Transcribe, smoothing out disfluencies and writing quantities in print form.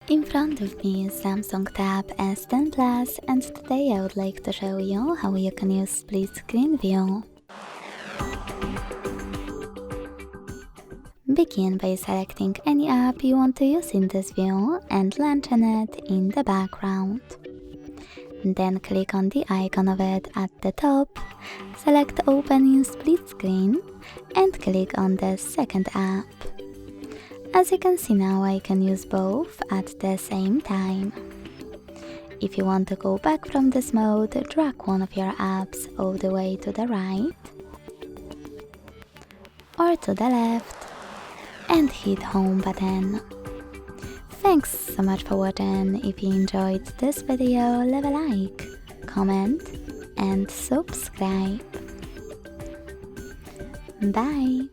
In front of me is Samsung Tab S10 Plus, and today I would like to show you how you can use split screen view. Begin by selecting any app you want to use in this view and launching it in the background. Then click on the icon of it at the top, select Open in Split Screen and click on the second app. As you can see now, I can use both at the same time. If you want to go back from this mode, drag one of your apps all the way to the right or to the left and hit Home button. Thanks so much for watching. If you enjoyed this video, leave a like, comment and subscribe. Bye!